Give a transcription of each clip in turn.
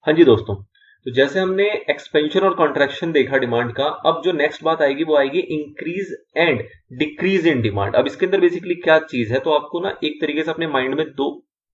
हाँ जी दोस्तों, तो जैसे हमने एक्सपेंशन और कॉन्ट्रैक्शन देखा डिमांड का, अब जो नेक्स्ट बात आएगी वो आएगी increase and decrease in demand. अब इसके अंदर बेसिकली क्या चीज है, तो आपको ना एक तरीके से अपने माइंड में दो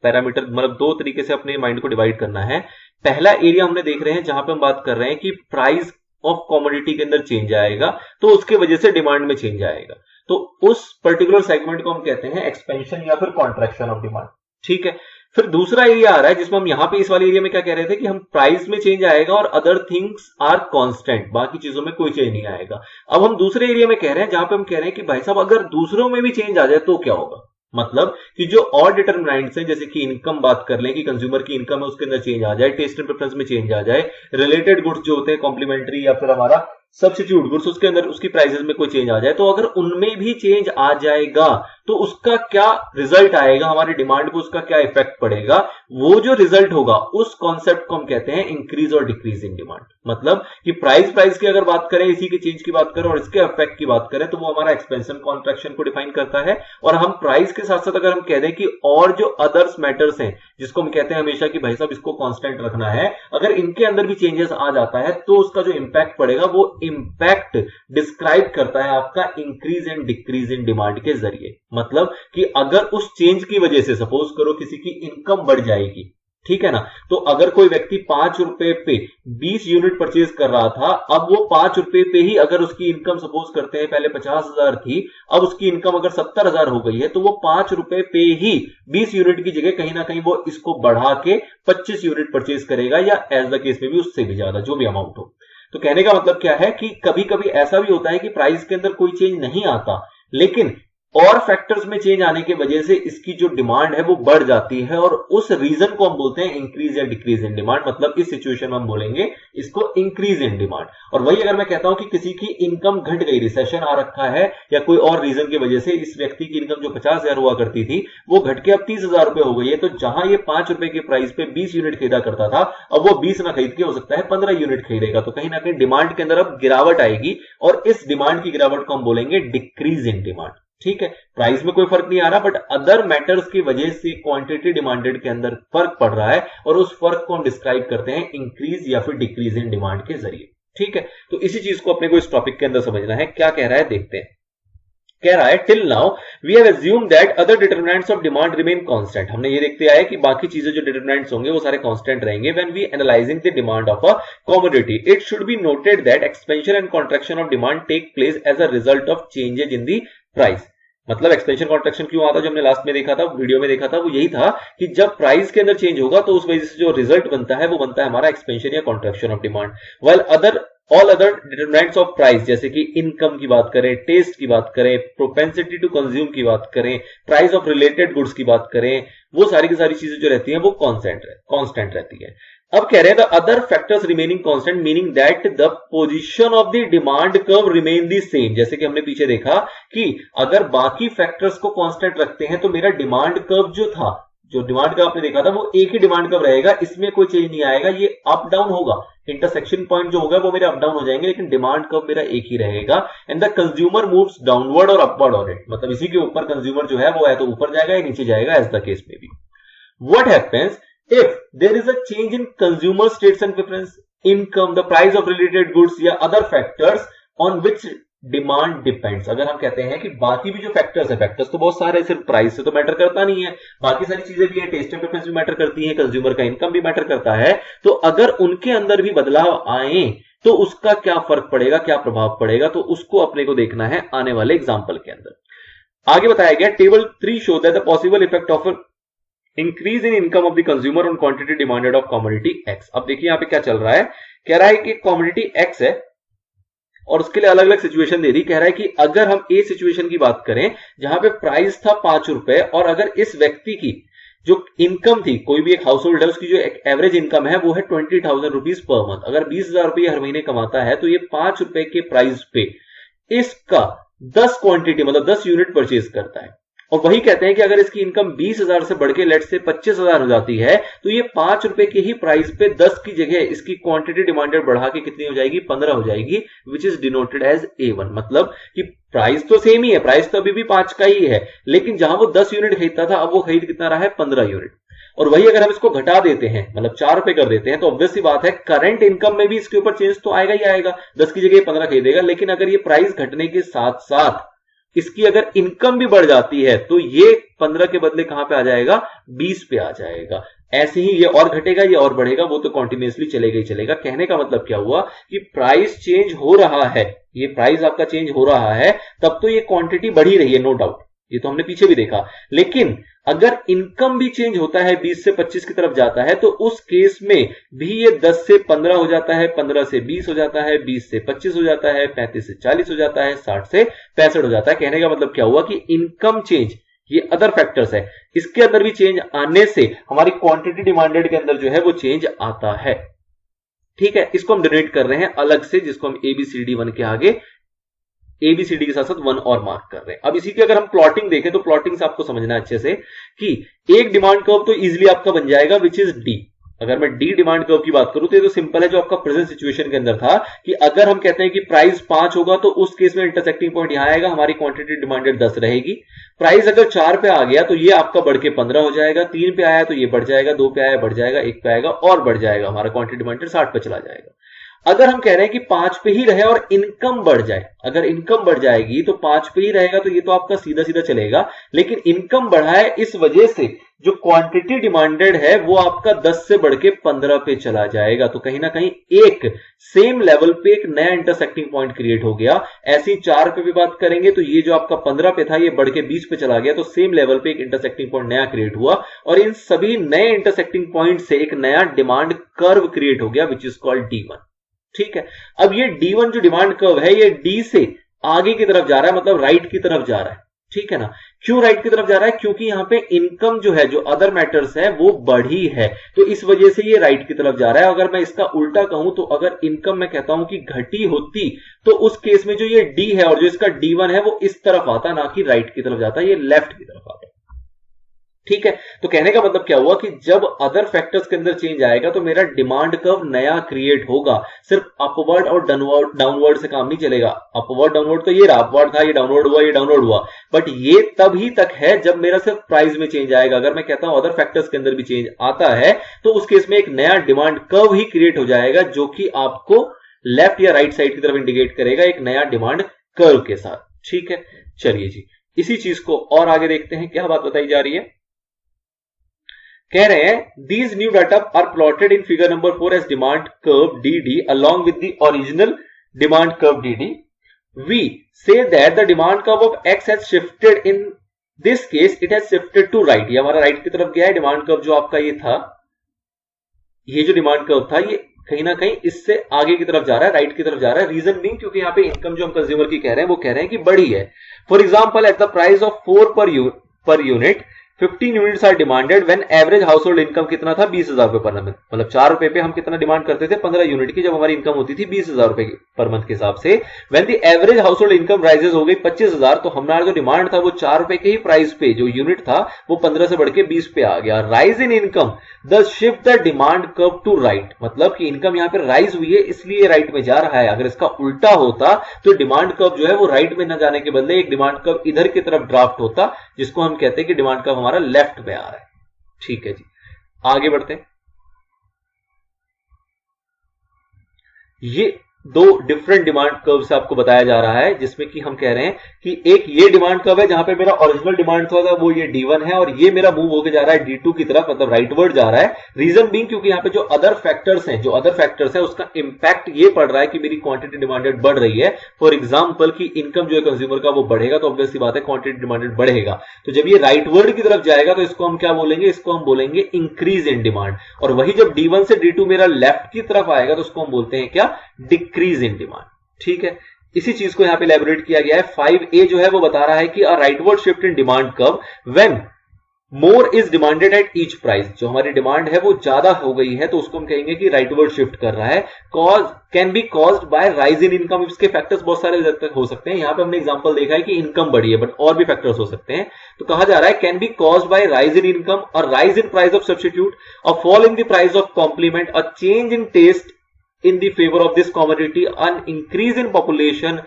पैरामीटर मतलब दो तरीके से अपने माइंड को डिवाइड करना है। पहला एरिया हमने देख रहे हैं जहां पे हम बात कर रहे हैं कि प्राइस ऑफ कॉमोडिटी के अंदर चेंज आएगा तो उसके वजह से डिमांड में चेंज आएगा, तो उस पर्टिकुलर सेगमेंट को हम कहते हैं एक्सपेंशन या फिर कॉन्ट्रैक्शन ऑफ डिमांड। ठीक है, फिर दूसरा एरिया आ रहा है जिसमें हम यहां पे इस वाले एरिया में क्या कह रहे थे कि हम प्राइस में चेंज आएगा और अदर थिंग्स आर कांस्टेंट, बाकी चीजों में कोई चेंज नहीं आएगा। अब हम दूसरे एरिया में कह रहे हैं जहां पे हम कह रहे हैं कि भाई साहब अगर दूसरों में भी चेंज आ जाए तो क्या होगा, मतलब कि जो और डिटरमिनेंट्स हैं जैसे कि इनकम बात कर लें कि कंज्यूमर की इनकम है उसके अंदर चेंज आ जाए, टेस्ट एंड प्रेफरेंस में चेंज आ जाए, रिलेटेड गुड्स जो होते हैं कॉम्प्लीमेंट्री या फिर हमारा सब्स्टिट्यूट गुड्स उसके अंदर उसकी प्राइसेस में कोई चेंज आ जाए, तो अगर उनमें भी चेंज आ जाएगा तो उसका क्या रिजल्ट आएगा, हमारी डिमांड को उसका क्या इफेक्ट पड़ेगा, वो जो रिजल्ट होगा उस कॉन्सेप्ट को हम कहते हैं इंक्रीज और डिक्रीज इन डिमांड। मतलब कि प्राइस की अगर बात करें, इसी के चेंज की बात करें और इसके इफेक्ट की बात करें तो वो हमारा एक्सपेंशन कॉन्ट्रैक्शन को डिफाइन करता है। और हम प्राइस के साथ साथ अगर हम कह दें कि और जो अदर्स मैटर्स हैं जिसको हम कहते हैं हमेशा कि भाई साहब इसको कांस्टेंट रखना है, अगर इनके अंदर भी चेंजेस आ जाता है तो उसका जो इंपैक्ट पड़ेगा वो इंपैक्ट डिस्क्राइब करता है आपका increase and decrease in demand के जरिए। मतलब कि अगर उस चेंज की वजह से सपोज करो किसी की इनकम बढ़ जाएगी, ठीक है ना, तो अगर कोई व्यक्ति 5 रुपए पे 20 यूनिट परचेज कर रहा था, अब वो 5 रुपए पे ही अगर उसकी इनकम सपोज करते हैं पहले 50,000 थी, अब उसकी इनकम अगर 70,000 हो गई है तो वो 5 रुपए पे ही 20 यूनिट की जगह कहीं ना कहीं वो इसको बढ़ा के 25 यूनिट परचेज करेगा या एज द केस में भी उससे भी ज्यादा जो भी अमाउंट हो। तो कहने का मतलब क्या है कि कभी कभी ऐसा भी होता है कि प्राइस के अंदर कोई चेंज नहीं आता, लेकिन और फैक्टर्स में चेंज आने की वजह से इसकी जो डिमांड है वो बढ़ जाती है और उस रीजन को हम बोलते हैं इंक्रीज या डिक्रीज इन डिमांड। मतलब इस सिचुएशन में हम बोलेंगे इसको इंक्रीज इन डिमांड। और वही अगर मैं कहता हूं कि किसी की इनकम घट गई, रिसेशन आ रखा है या कोई और रीजन की वजह से इस व्यक्ति की इनकम जो 50,000 हुआ करती थी वो घट के अब 30,000 रुपए हो गई है, तो जहां ये 5 रुपए के प्राइस पे 20 यूनिट खरीदा करता था अब वो 20 ना खरीद के हो सकता है 15 यूनिट खरीदेगा, तो कहीं ना कहीं डिमांड के अंदर अब गिरावट आएगी और इस डिमांड की गिरावट को हम बोलेंगे डिक्रीज इन डिमांड। ठीक है, प्राइस में कोई फर्क नहीं आ रहा बट अदर मैटर्स की वजह से क्वांटिटी डिमांडेड के अंदर फर्क पड़ रहा है और उस फर्क को हम डिस्क्राइब करते हैं इंक्रीज या फिर डिक्रीज इन डिमांड के जरिए। ठीक है, तो इसी चीज को अपने को इस टॉपिक के अंदर समझना है। क्या कह रहा है देखते हैं। कह रहा है till now we have assumed that other determinants of demand remain constant. हमने ये देखते आए कि बाकी चीजें जो डिटरमिनेंट्स होंगे वो सारे कांस्टेंट रहेंगे when we analysing the demand of a commodity. It should be noted that expansion and contraction of demand take place as a result of changes in the price. मतलब एक्सपेंशन कॉन्ट्रैक्शन क्यों आता, जो हमने last में देखा था video में देखा था, वो यही था कि जब प्राइस के अंदर चेंज होगा तो उस वजह से जो रिजल्ट बनता है वो बनता है हमारा एक्सपेंशन या contraction of demand. While all other determinants of price जैसे कि इनकम की बात करें, टेस्ट की बात करें, प्रोपेंसिटी टू कंज्यूम की बात करें, प्राइस ऑफ रिलेटेड गुड्स की बात करें, वो सारी की सारी चीजें जो रहती हैं वो कांस्टेंट रहती है। अब कह रहे हैं the other factors remaining constant meaning that the position of the demand curve remain the same. जैसे कि हमने पीछे देखा कि अगर बाकी फैक्टर्स को कांस्टेंट रखते हैं तो मेरा डिमांड कर्व जो था, जो डिमांड कर्व आपने देखा था वो एक ही डिमांड कर्व रहेगा, इसमें कोई चेंज नहीं आएगा, ये अप डाउन होगा, इंटरसेक्शन पॉइंट जो होगा वो मेरे अप डाउन हो जाएंगे लेकिन डिमांड कर्व मेरा एक ही रहेगा। And the consumer moves downward और अपवर्ड ऑन इट, मतलब इसी के ऊपर कंज्यूमर जो है वो है तो ऊपर जाएगा या नीचे जाएगा एज द केस में भी। What happens if there is a change in consumer states and preference, income, the price of related goods या other factors on which demand depends। अगर हम कहते हैं कि बाकी भी जो फैक्टर्स है, फैक्टर्स तो बहुत सारे, सिर्फ प्राइस से तो मैटर करता नहीं है, बाकी सारी चीजें भी है, टेस्ट एंड प्रेफरेंस भी मैटर करती है, कंज्यूमर का इनकम भी मैटर करता है, तो अगर उनके अंदर भी बदलाव आए तो उसका क्या फर्क पड़ेगा, क्या प्रभाव पड़ेगा, तो उसको अपने को देखना है आने वाले एग्जाम्पल के अंदर। आगे बताया गया table 3 show that the possible effect of increase in income of the consumer on quantity demanded of commodity x. अब देखिए यहां पे क्या चल रहा है, कह रहा है कि कमोडिटी एक्स है और उसके लिए अलग अलग सिचुएशन दे दी। कह रहा है कि अगर हम ए सिचुएशन की बात करें जहां पे प्राइस था 5 रुपए और अगर इस व्यक्ति की जो इनकम थी, कोई भी एक हाउस होल्ड है उसकी जो एक एवरेज इनकम है वो है 20,000 रुपीज पर मंथ, अगर 20,000 रुपये हर महीने कमाता है तो ये 5 रुपए के प्राइस पे इसका 10 क्वांटिटी मतलब 10 यूनिट परचेज करता है। और वही कहते हैं कि अगर इसकी इनकम 20,000 से बढ़ के लेट से 25,000 हो जाती है तो ये 5 रुपए के ही प्राइस पे 10 की जगह इसकी क्वांटिटी डिमांडेड बढ़ा के कितनी हो जाएगी, 15 हो जाएगी, which is denoted as A1। मतलब कि प्राइस तो सेम ही है, प्राइस तो अभी भी 5 का ही है, लेकिन जहां वो 10 यूनिट खरीदता था अब वो खरीद कितना रहा है, 15 यूनिट। और वही अगर हम इसको घटा देते हैं, मतलब 4 रुपए कर देते हैं, तो ऑब्वियस सी बात है करंट इनकम में भी इसके ऊपर चेंज तो आएगा ही आएगा, 10 की जगह 15 खरीदेगा। लेकिन अगर ये प्राइस घटने के साथ साथ इसकी अगर इनकम भी बढ़ जाती है तो ये 15 के बदले कहां पे आ जाएगा, 20 पे आ जाएगा। ऐसे ही ये और घटेगा, ये और बढ़ेगा, वो तो कॉन्टिन्यूसली चलेगा ही चलेगा। कहने का मतलब क्या हुआ कि प्राइस चेंज हो रहा है, ये प्राइस आपका चेंज हो रहा है, तब तो ये क्वांटिटी बढ़ी रही है, नो डाउट, ये तो हमने पीछे भी देखा। लेकिन अगर इनकम भी चेंज होता है, 20 से 25 की तरफ जाता है, तो उस केस में भी ये 10 से 15 हो जाता है, 15 से 20 हो जाता है, 20 से 25 हो जाता है, 35 से 40 हो जाता है, 60 से 65 हो जाता है। कहने का मतलब क्या हुआ कि इनकम चेंज, ये अदर फैक्टर्स है, इसके अंदर भी चेंज आने से हमारी क्वांटिटी डिमांडेड के अंदर जो है वो चेंज आता है। ठीक है, इसको हम डिनोट कर रहे हैं अलग से, जिसको हम ABCD1 के आगे ABCD के साथ साथ 1 और मार्क कर रहे हैं। अब इसी की अगर हम प्लॉटिंग देखें तो प्लॉटिंग से आपको समझना है अच्छे से कि एक डिमांड कर्व तो इजीली आपका बन जाएगा विच इज डी। अगर मैं डी डिमांड कर्व की बात करूं तो ये तो सिंपल है, जो आपका प्रेजेंट सिचुएशन के अंदर था कि अगर हम कहते हैं कि प्राइस 5 होगा तो उस केस में इंटरसेक्टिंग पॉइंट यहां आएगा, हमारी क्वांटिटी डिमांडेड 10 रहेगी। प्राइस अगर 4 पे आ गया तो ये आपका बढ़ के 15 हो जाएगा, 3 पे आया तो ये बढ़ जाएगा, 2 पे आया बढ़ जाएगा, 1 पे आएगा और बढ़ जाएगा, हमारा क्वांटिटी डिमांडेड 60 पे चला जाएगा। अगर हम कह रहे हैं कि 5 पे ही रहे और इनकम बढ़ जाए, अगर इनकम बढ़ जाएगी तो 5 पे ही रहेगा, तो ये तो आपका सीधा सीधा चलेगा। लेकिन इनकम बढ़ा है, इस वजह से जो क्वांटिटी डिमांडेड है वो आपका 10 से बढ़ के 15 पे चला जाएगा। तो कहीं ना कहीं एक सेम लेवल पे एक नया इंटरसेक्टिंग पॉइंट क्रिएट हो गया। ऐसी 4 पे भी बात करेंगे तो ये जो आपका 15 पे था ये बढ़ के 20 पे चला गया, तो सेम लेवल पे एक इंटरसेक्टिंग पॉइंट नया क्रिएट हुआ और इन सभी नए इंटरसेक्टिंग पॉइंट से एक नया डिमांड कर्व क्रिएट हो गया विच इज कॉल्ड D1। ठीक है, अब ये D1 जो डिमांड कर्व है ये D से आगे की तरफ जा रहा है, मतलब राइट की तरफ जा रहा है। ठीक है ना, क्यों राइट की तरफ जा रहा है, क्योंकि यहां पे इनकम जो है, जो अदर मैटर्स है वो बढ़ी है, तो इस वजह से ये राइट की तरफ जा रहा है। अगर मैं इसका उल्टा कहूं तो अगर इनकम मैं कहता हूं कि घटी होती तो उस केस में जो ये D है और जो इसका D1 है वो इस तरफ आता, ना कि राइट की तरफ जाता, ये लेफ्ट की तरफ आता। ठीक है, तो कहने का मतलब क्या हुआ कि जब अदर फैक्टर्स के अंदर चेंज आएगा तो मेरा डिमांड कर्व नया क्रिएट होगा। सिर्फ अपवर्ड और डाउनवर्ड से काम नहीं चलेगा। अपवर्ड डाउनवर्ड तो ये रहा, अपवर्ड था, ये डाउनवर्ड हुआ, ये डाउनवर्ड हुआ, बट ये तभी तक है जब मेरा सिर्फ प्राइस में चेंज आएगा। अगर मैं कहता हूं अदर फैक्टर्स के अंदर भी चेंज आता है तो उस केस में एक नया डिमांड कर्व ही क्रिएट हो जाएगा, जो कि आपको लेफ्ट या राइट साइड की तरफ इंडिकेट करेगा एक नया डिमांड कर्व के साथ। ठीक है, चलिए जी, इसी चीज को और आगे देखते हैं, क्या बात बताई जा रही है। कह रहे हैं these new data are plotted in figure number 4 as demand curve DD along with the original demand curve DD. We say that the demand curve of X has shifted, in this case it has shifted to right. ये हमारा right की तरफ गया है। Demand curve जो आपका ये था, ये जो डिमांड कर्व था ये कहीं ना कहीं इससे आगे की तरफ जा रहा है, राइट की तरफ जा रहा है। रीजन बीइंग क्योंकि यहाँ पे इनकम जो हम कंज्यूमर की कह रहे हैं वो कह रहे हैं कि बढ़ी है। For example at the price of 4 per unit 15 units are demanded when average household income कितना था, 20,000 रुपए पर मंथ। मतलब 4 रुपए पे हम कितना डिमांड करते थे, 15 यूनिट की, जब हमारी इनकम होती थी 20,000 रुपए पर मंथ के हिसाब से। When the average household income rises हो गई 25,000, तो हमारा जो डिमांड था वो 4 रुपए के ही प्राइस पे जो यूनिट था वो 15 से बढ़ के 20 पे आ गया। Rise in income the shift the demand curve to right, मतलब कि इनकम यहां पे राइज हुई है इसलिए राइट में जा रहा है। अगर इसका उल्टा होता तो डिमांड कर्व जो है वो राइट में न जाने के बदले एक डिमांड कर्व इधर की तरफ ड्राफ्ट होता, जिसको हम कहते हैं कि डिमांड कर्व हमारा लेफ्ट में आ रहा है। ठीक है जी, आगे बढ़ते हैं। ये 2 डिफरेंट डिमांड कर्व से आपको बताया जा रहा है, जिसमें कि हम कह रहे हैं कि एक ये डिमांड कर्व है जहां पे मेरा ओरिजिनल डिमांड था वो ये D1 है और ये मेरा मूव होकर जा रहा है D2 की तरफ, मतलब राइटवर्ड जा रहा है। रीजन बीइंग क्योंकि यहाँ पे जो अदर फैक्टर्स हैं उसका इंपैक्ट ये पड़ रहा है कि मेरी क्वांटिटी डिमांडेड बढ़ रही है। फॉर एग्जाम्पल की इनकम जो है कंज्यूमर का वो बढ़ेगा तो ऑब्वियस सी बात है क्वांटिटी डिमांडेड बढ़ेगा। तो जब ये राइटवर्ड की तरफ जाएगा तो इसको हम क्या बोलेंगे, इसको हम बोलेंगे इंक्रीज इन डिमांड। और वही जब D1 से D2 मेरा लेफ्ट की तरफ आएगा तो उसको हम बोलते हैं क्या, डिक्रीज इन डिमांड। ठीक है, इसी चीज को यहां पे एलैबोरेट किया गया है। 5A जो है वो बता रहा है कि a rightward shift in demand curve when more is demanded at each price, जो हमारी डिमांड है वो ज्यादा हो गई है तो उसको हम कहेंगे कि राइटवर्ड शिफ्ट कर रहा है। Cause can be caused by rise in income, इसके फैक्टर्स बहुत सारे हो सकते हैं। यहां पे हमने एग्जांपल देखा है कि इनकम बढ़ी है, बट और भी फैक्टर्स हो सकते हैं। तो कहा जा रहा है can be caused by rise in income और rise in price of substitute, a fall in the price of complement, a change in taste in the favor of this commodity, an increase in population,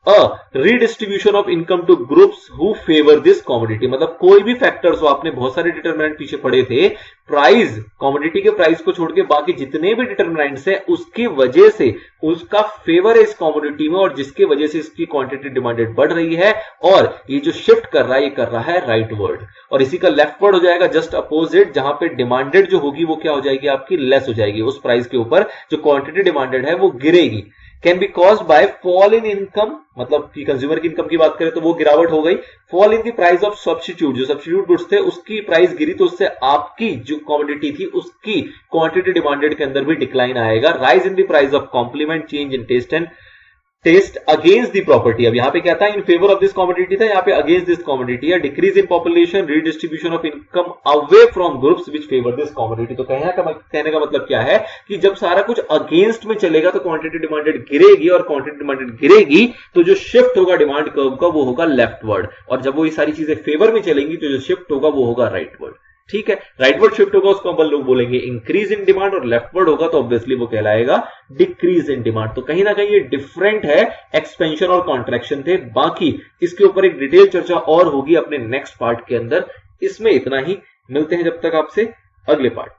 a redistribution of income two groups who favour this commodity. मतलब कोई भी factors हो, आपने बहुत सारे determinant पीछे पढ़े थे, प्राइस, कमोडिटी के प्राइस को छोड़ के बाकी जितने भी डिटरमिनेंट्स हैं उसकी वजह से उसका फेवर है इस कमोडिटी में, और जिसकी वजह से इसकी क्वांटिटी डिमांडेड बढ़ रही है, और ये जो शिफ्ट कर रहा है ये कर रहा है राइट वर्ड, और इसी का लेफ्ट वर्ड हो जाएगा जस्ट अपोजिट, जहां पे डिमांडेड जो होगी वो क्या हो जाएगी आपकी, लेस हो जाएगी। उस प्राइस के ऊपर जो क्वांटिटी डिमांडेड है वो गिरेगी। Can be caused bye fall in income, मतलब कि कंज्यूमर की इनकम की बात करें तो वो गिरावट हो गई। Fall in the price of substitute, जो सब्स्टिट्यूट गुड्स थे उसकी प्राइस गिरी तो उससे आपकी जो कमोडिटी थी उसकी क्वांटिटी डिमांडेड के अंदर भी डिक्लाइन आएगा। Rise in the price of complement, change in taste against the property. अब यहां पे क्या था, in favour of this commodity था, यहां पे अगेंस्ट दिस कमोडिटी है। Decrease in population, redistribution of income away from groups which favour this commodity. तो कहने का मतलब क्या है कि जब सारा कुछ अगेंस्ट में चलेगा तो क्वांटिटी डिमांडेड गिरेगी, और क्वांटिटी डिमांडेड गिरेगी तो जो शिफ्ट होगा डिमांड कर्व का वो होगा लेफ्ट वर्ड, और जब वो ये सारी चीजें फेवर में चलेंगी तो जो शिफ्ट होगा वो होगा राइट वर्ड। ठीक है, राइटवर्ड शिफ्ट होगा उसको अपन लोग बोलेंगे इंक्रीज इन डिमांड, और लेफ्टवर्ड होगा तो ऑब्वियसली वो कहलाएगा डिक्रीज इन डिमांड। तो कहीं ना कहीं ये डिफरेंट है, एक्सपेंशन और कॉन्ट्रैक्शन थे। बाकी इसके ऊपर एक डिटेल चर्चा और होगी अपने नेक्स्ट पार्ट के अंदर। इसमें इतना ही, मिलते हैं जब तक आपसे अगले पार्ट।